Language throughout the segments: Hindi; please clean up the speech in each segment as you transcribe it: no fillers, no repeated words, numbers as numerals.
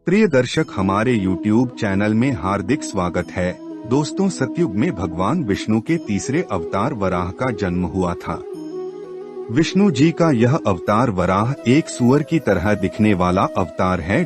प्रिय दर्शक, हमारे YouTube चैनल में हार्दिक स्वागत है। दोस्तों, सतयुग में भगवान विष्णु के तीसरे अवतार वराह का जन्म हुआ था। विष्णु जी का यह अवतार वराह एक सुअर की तरह दिखने वाला अवतार है।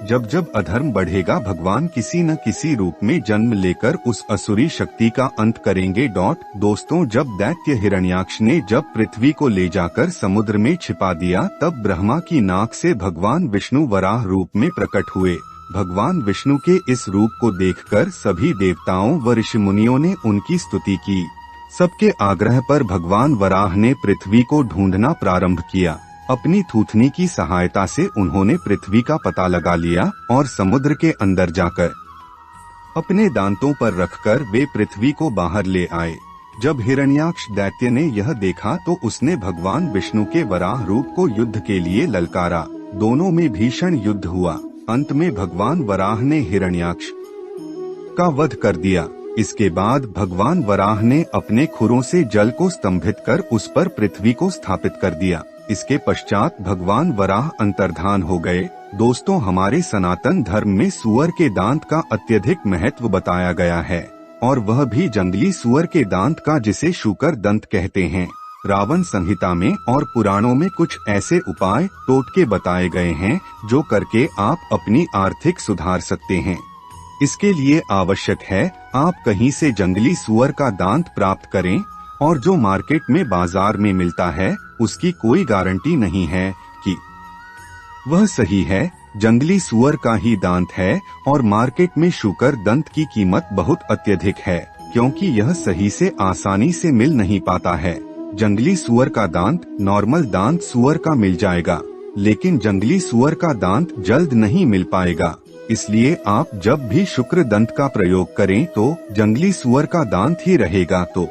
जब जब अधर्म बढ़ेगा, भगवान किसी न किसी रूप में जन्म लेकर उस असुरी शक्ति का अंत करेंगे। दोस्तों, जब दैत्य हिरण्याक्ष ने जब पृथ्वी को ले जाकर समुद्र में छिपा दिया, तब ब्रह्मा की नाक से भगवान विष्णु वराह रूप में प्रकट हुए। भगवान विष्णु के इस रूप को देखकर सभी देवताओं व ऋषि मुनियों ने उनकी स्तुति की। सबके आग्रह पर भगवान वराह ने पृथ्वी को ढूंढना प्रारंभ किया। अपनी थूथनी की सहायता से उन्होंने पृथ्वी का पता लगा लिया और समुद्र के अंदर जाकर अपने दांतों पर रखकर वे पृथ्वी को बाहर ले आए। जब हिरण्याक्ष दैत्य ने यह देखा तो उसने भगवान विष्णु के वराह रूप को युद्ध के लिए ललकारा। दोनों में भीषण युद्ध हुआ। अंत में भगवान वराह ने हिरण्याक्ष का वध कर दिया। इसके बाद भगवान वराह ने अपने खुरों से जल को स्तंभित कर उस पर पृथ्वी को स्थापित कर दिया। इसके पश्चात भगवान वराह अंतर्धान हो गए। दोस्तों, हमारे सनातन धर्म में सुअर के दांत का अत्यधिक महत्व बताया गया है, और वह भी जंगली सुअर के दांत का, जिसे शूकर दंत कहते हैं। रावण संहिता में और पुराणों में कुछ ऐसे उपाय टोटके बताए गए हैं जो करके आप अपनी आर्थिक सुधार सकते हैं। इसके लिए आवश्यक है आप कहीं से जंगली सुअर का दांत प्राप्त करें, और जो मार्केट में बाजार में मिलता है उसकी कोई गारंटी नहीं है कि वह सही है। जंगली सुअर का ही दांत है, और मार्केट में शूकर दंत की कीमत बहुत अत्यधिक है, क्योंकि यह सही से आसानी से मिल नहीं पाता है। जंगली सुअर का दांत नॉर्मल दांत सुअर का मिल जाएगा, लेकिन जंगली सुअर का दांत जल्द नहीं मिल पाएगा। इसलिए आप जब भी शुक्र दंत का प्रयोग करें तो जंगली सुअर का दांत ही रहेगा तो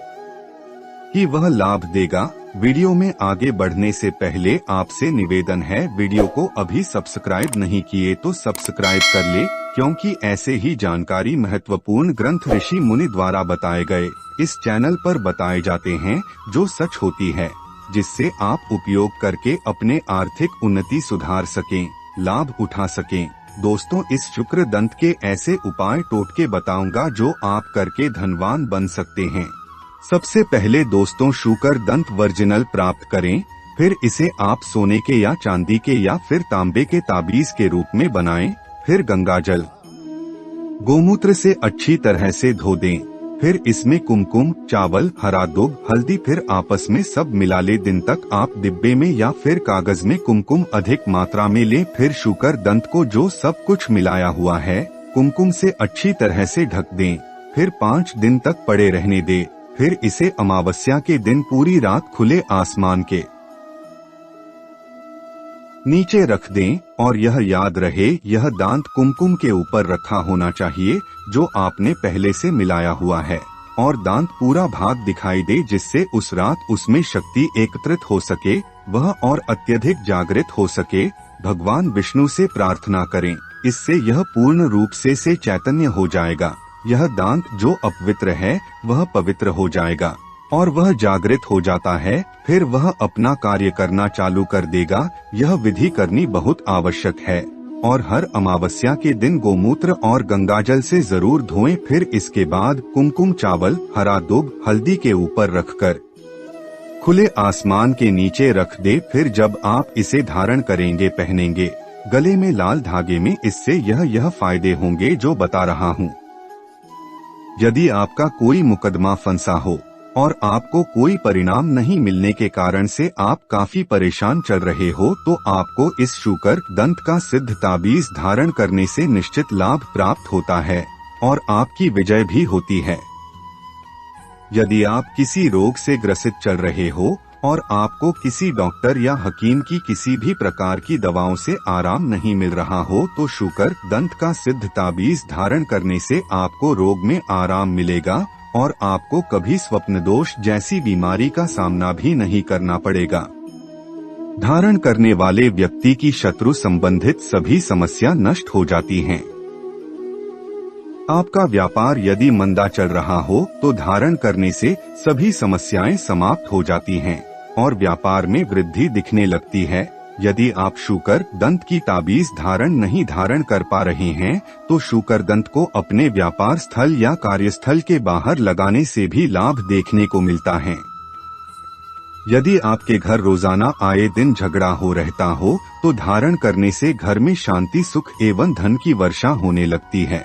ही वह लाभ देगा। वीडियो में आगे बढ़ने से पहले आपसे निवेदन है, वीडियो को अभी सब्सक्राइब नहीं किए तो सब्सक्राइब कर ले, क्योंकि ऐसे ही जानकारी महत्वपूर्ण ग्रंथ ऋषि मुनि द्वारा बताए गए इस चैनल पर बताए जाते हैं, जो सच होती है, जिससे आप उपयोग करके अपने आर्थिक उन्नति सुधार सकें, लाभ उठा सकें। दोस्तों, इस शुक्र दंत के ऐसे उपाय टोटके बताऊंगा जो आप करके धनवान बन सकते हैं। सबसे पहले दोस्तों, शुक्र दंत वर्जिनल प्राप्त करें। फिर इसे आप सोने के या चांदी के या फिर तांबे के ताबीज के रूप में बनाएं। फिर गंगाजल गोमूत्र से अच्छी तरह से धो दें। फिर इसमें कुमकुम, चावल, हरा दूब, हल्दी फिर आपस में सब मिला ले। दिन तक आप डिब्बे में या फिर कागज में कुमकुम अधिक मात्रा में लें। फिर शुक्र दंत को जो सब कुछ मिलाया हुआ है कुमकुम से अच्छी तरह से ढक दें। फिर 5 दिन तक पड़े रहने दें। फिर इसे अमावस्या के दिन पूरी रात खुले आसमान के नीचे रख दें, और यह याद रहे, यह दांत कुमकुम के ऊपर रखा होना चाहिए जो आपने पहले से मिलाया हुआ है, और दांत पूरा भाग दिखाई दे, जिससे उस रात उसमें शक्ति एकत्रित हो सके, वह और अत्यधिक जागृत हो सके। भगवान विष्णु से प्रार्थना करें, इससे यह पूर्ण रूप से चैतन्य हो जाएगा। यह दांत जो अपवित्र है वह पवित्र हो जाएगा, और वह जागृत हो जाता है। फिर वह अपना कार्य करना चालू कर देगा। यह विधि करनी बहुत आवश्यक है, और हर अमावस्या के दिन गोमूत्र और गंगाजल से जरूर धोएं। फिर इसके बाद कुमकुम, चावल, हरा दूब, हल्दी के ऊपर रखकर खुले आसमान के नीचे रख दे। फिर जब आप इसे धारण करेंगे, पहनेंगे गले में लाल धागे में, इससे यह फायदे होंगे जो बता रहा हूँ। यदि आपका कोई मुकदमा फंसा हो और आपको कोई परिणाम नहीं मिलने के कारण से आप काफी परेशान चल रहे हो, तो आपको इस शुक्र दंत का सिद्ध ताबीज धारण करने से निश्चित लाभ प्राप्त होता है, और आपकी विजय भी होती है। यदि आप किसी रोग से ग्रसित चल रहे हो और आपको किसी डॉक्टर या हकीम की किसी भी प्रकार की दवाओं से आराम नहीं मिल रहा हो, तो शुक्र दंत का सिद्ध ताबीज धारण करने से आपको रोग में आराम मिलेगा, और आपको कभी स्वप्न दोष जैसी बीमारी का सामना भी नहीं करना पड़ेगा। धारण करने वाले व्यक्ति की शत्रु संबंधित सभी समस्या नष्ट हो जाती हैं। आपका व्यापार यदि मंदा चल रहा हो तो धारण करने से सभी समस्याएं समाप्त हो जाती हैं, और व्यापार में वृद्धि दिखने लगती है। यदि आप शुकर दंत की ताबीज धारण कर पा रहे हैं, तो शुकर दंत को अपने व्यापार स्थल या कार्यस्थल के बाहर लगाने से भी लाभ देखने को मिलता है। यदि आपके घर रोजाना आए दिन झगड़ा हो रहता हो, तो धारण करने से घर में शांति, सुख एवं धन की वर्षा होने लगती है।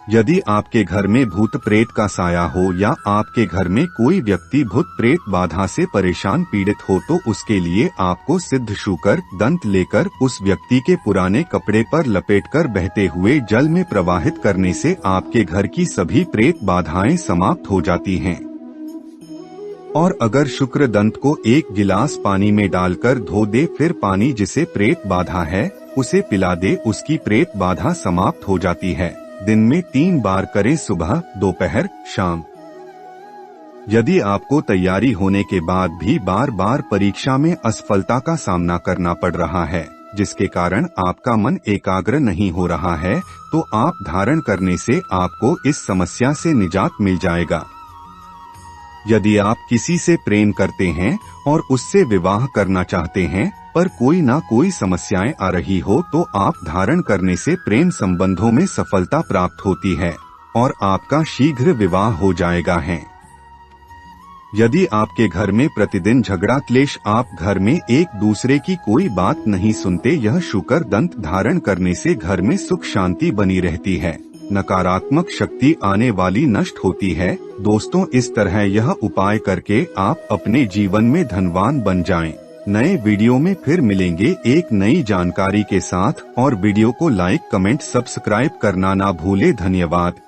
यदि आपके घर में भूत प्रेत का साया हो या आपके घर में कोई व्यक्ति भूत प्रेत बाधा से परेशान पीड़ित हो, तो उसके लिए आपको सिद्ध शुकर दंत लेकर उस व्यक्ति के पुराने कपड़े पर लपेटकर बहते हुए जल में प्रवाहित करने से आपके घर की सभी प्रेत बाधाएं समाप्त हो जाती हैं। और अगर शुक्र दंत को 1 गिलास पानी में डालकर धो दे, फिर पानी जिसे प्रेत बाधा है उसे पिला दे, उसकी प्रेत बाधा समाप्त हो जाती है। दिन में 3 बार करें, सुबह, दोपहर, शाम। यदि आपको तैयारी होने के बाद भी बार बार परीक्षा में असफलता का सामना करना पड़ रहा है, जिसके कारण आपका मन एकाग्र नहीं हो रहा है, तो आप धारण करने से आपको इस समस्या से निजात मिल जाएगा। यदि आप किसी से प्रेम करते हैं और उससे विवाह करना चाहते हैं, पर कोई ना कोई समस्याएं आ रही हो, तो आप धारण करने से प्रेम संबंधों में सफलता प्राप्त होती है और आपका शीघ्र विवाह हो जाएगा है। यदि आपके घर में प्रतिदिन झगड़ा क्लेश, आप घर में एक दूसरे की कोई बात नहीं सुनते, यह शुकर दंत धारण करने से घर में सुख शांति बनी रहती है, नकारात्मक शक्ति आने वाली नष्ट होती है। दोस्तों, इस तरह यह उपाय करके आप अपने जीवन में धनवान बन जाएं। नए वीडियो में फिर मिलेंगे एक नई जानकारी के साथ, और वीडियो को लाइक, कमेंट, सब्सक्राइब करना ना भूले। धन्यवाद।